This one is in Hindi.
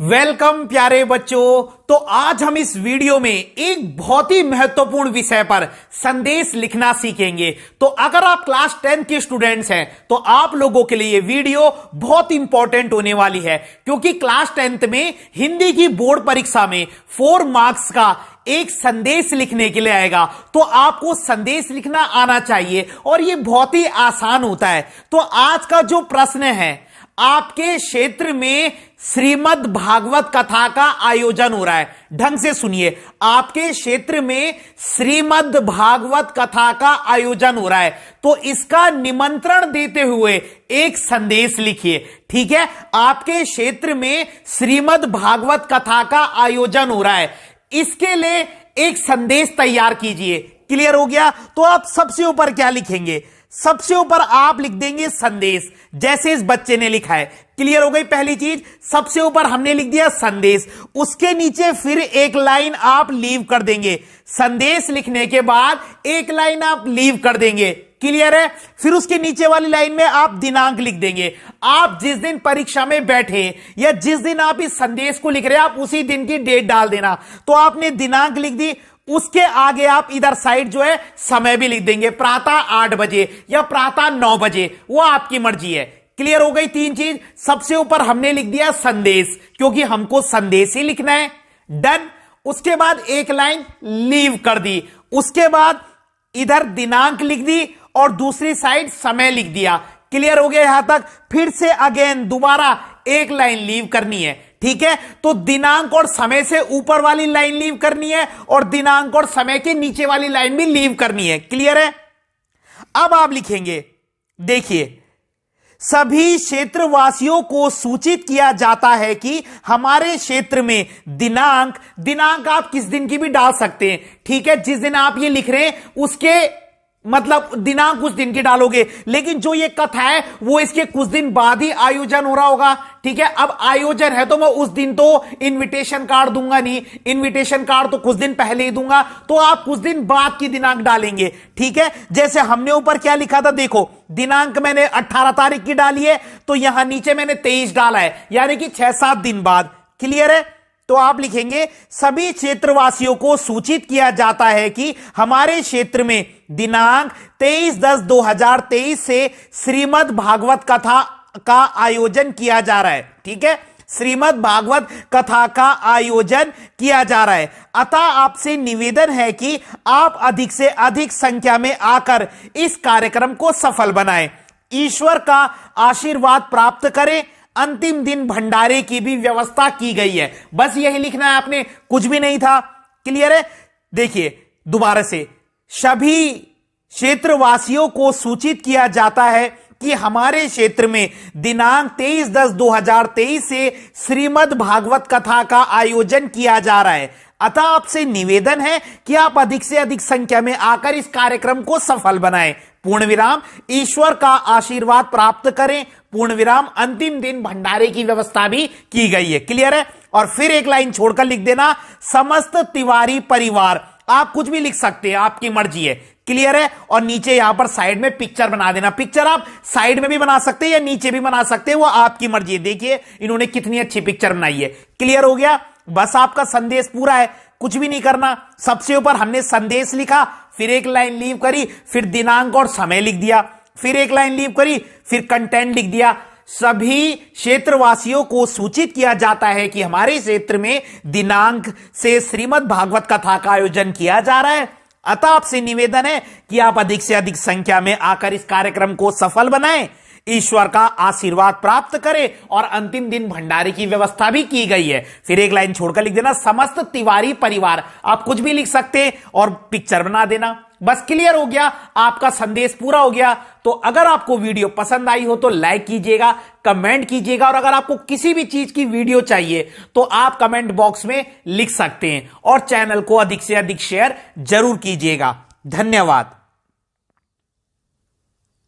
वेलकम प्यारे बच्चों। तो आज हम इस वीडियो में एक बहुत ही महत्वपूर्ण विषय पर संदेश लिखना सीखेंगे। तो अगर आप क्लास 10 के स्टूडेंट्स हैं तो आप लोगों के लिए ये वीडियो बहुत इंपॉर्टेंट होने वाली है, क्योंकि क्लास 10th में हिंदी की बोर्ड परीक्षा में 4 मार्क्स का एक संदेश लिखने के लिए आएगा। तो आपको संदेश लिखना आना चाहिए और ये बहुत ही आसान होता है। तो आज का जो प्रश्न है, आपके क्षेत्र में श्रीमद् भागवत कथा का आयोजन हो रहा है। ढंग से सुनिए, आपके क्षेत्र में श्रीमद् भागवत कथा का आयोजन हो रहा है, तो इसका निमंत्रण देते हुए एक संदेश लिखिए। ठीक है, आपके क्षेत्र में श्रीमद् भागवत कथा का आयोजन हो रहा है, इसके लिए एक संदेश तैयार कीजिए। क्लियर हो गया? तो आप सबसे ऊपर क्या लिखेंगे? सबसे ऊपर आप लिख देंगे संदेश, जैसे इस बच्चे ने लिखा है। क्लियर हो गई? पहली चीज, सबसे ऊपर हमने लिख दिया संदेश, उसके नीचे फिर एक लाइन आप लीव कर देंगे। संदेश लिखने के बाद एक लाइन आप लीव कर देंगे। क्लियर है? फिर उसके नीचे वाली लाइन में आप दिनांक लिख देंगे। आप जिस दिन परीक्षा में बैठे या जिस दिन आप इस संदेश को लिख रहे हैं, आप उसी दिन की डेट डाल देना। तो आपने दिनांक लिख दी, उसके आगे आप इधर साइड जो है समय भी लिख देंगे, प्रातः 8 बजे या प्रातः 9 बजे, वो आपकी मर्जी है। क्लियर हो गई? 3 चीज। सबसे ऊपर हमने लिख दिया संदेश, क्योंकि हमको संदेश ही लिखना है। डन। उसके बाद एक लाइन लीव कर दी, उसके बाद इधर दिनांक लिख दी और दूसरी साइड समय लिख दिया। क्लियर हो गया यहां तक? फिर से अगेन दोबारा एक लाइन लीव करनी है। ठीक है, तो दिनांक और समय से ऊपर वाली लाइन लीव करनी है और दिनांक और समय के नीचे वाली लाइन भी लीव करनी है। क्लियर है? अब आप लिखेंगे, देखिए, सभी क्षेत्रवासियों को सूचित किया जाता है कि हमारे क्षेत्र में दिनांक आप किस दिन की भी डाल सकते हैं। ठीक है, जिस दिन आप ये लिख रहे हैं उसके मतलब दिनांक उस दिन की डालोगे, लेकिन जो ये कथा है वो इसके कुछ दिन बाद ही आयोजन हो रहा होगा। ठीक है, अब आयोजन है तो मैं उस दिन तो इनविटेशन कार्ड दूंगा नहीं, इनविटेशन कार्ड तो कुछ दिन पहले ही दूंगा, तो आप कुछ दिन बाद की दिनांक डालेंगे। ठीक है, जैसे हमने ऊपर क्या लिखा था, देखो, दिनांक मैंने 18 तारीख की डाली है, तो यहां नीचे मैंने 23 डाला है, यानी कि 6-7 दिन बाद। क्लियर है? तो आप लिखेंगे, सभी क्षेत्रवासियों को सूचित किया जाता है कि हमारे क्षेत्र में दिनांक 23/10/2023 से श्रीमद् भागवत कथा का आयोजन किया जा रहा है। ठीक है, श्रीमद् भागवत कथा का आयोजन किया जा रहा है। अतः आपसे निवेदन है कि आप अधिक से अधिक संख्या में आकर इस कार्यक्रम को सफल बनाएं, ईश्वर का आशीर्वाद प्राप्त करें। अंतिम दिन भंडारे की भी व्यवस्था की गई है। बस यही लिखना है आपने, कुछ भी नहीं था। क्लियर है? देखिए दोबारा से, सभी क्षेत्रवासियों को सूचित किया जाता है कि हमारे क्षेत्र में दिनांक 23/10/2023 से श्रीमद् भागवत कथा का आयोजन किया जा रहा है। अतः आपसे निवेदन है कि आप अधिक से अधिक संख्या में आकर इस कार्यक्रम को सफल बनाएं, पूर्ण विराम, ईश्वर का आशीर्वाद प्राप्त करें, पूर्ण विराम, अंतिम दिन भंडारे की व्यवस्था भी की गई है। क्लियर है? और फिर एक लाइन छोड़कर लिख देना, समस्त तिवारी परिवार। आप कुछ भी लिख सकते हैं, आपकी मर्जी है। क्लियर है? और नीचे यहां पर साइड में पिक्चर बना देना। पिक्चर आप साइड में भी बना सकते हैं या नीचे भी बना सकते हैं, वो आपकी मर्जी है। देखिए इन्होंने कितनी अच्छी पिक्चर बनाई है। क्लियर हो गया? बस आपका संदेश पूरा है, कुछ भी नहीं करना। सबसे ऊपर हमने संदेश लिखा, फिर एक लाइन लीव करी, फिर दिनांक और समय लिख दिया, फिर एक लाइन लीव करी, फिर कंटेंट लिख दिया। सभी क्षेत्रवासियों को सूचित किया जाता है कि हमारे क्षेत्र में दिनांक से श्रीमद् भागवत कथा का आयोजन किया जा रहा है। अतः आपसे निवेदन है कि आप अधिक से अधिक संख्या में आकर इस कार्यक्रम को सफल बनाएं, ईश्वर का आशीर्वाद प्राप्त करें और अंतिम दिन भंडारे की व्यवस्था भी की गई है। फिर एक लाइन छोड़कर लिख देना, समस्त तिवारी परिवार। आप कुछ भी लिख सकते हैं और पिक्चर बना देना। बस क्लियर हो गया, आपका संदेश पूरा हो गया। तो अगर आपको वीडियो पसंद आई हो तो लाइक कीजिएगा, कमेंट कीजिएगा, और अगर आपको किसी भी चीज की वीडियो चाहिए तो आप कमेंट बॉक्स में लिख सकते हैं, और चैनल को अधिक से अधिक शेयर जरूर कीजिएगा। धन्यवाद।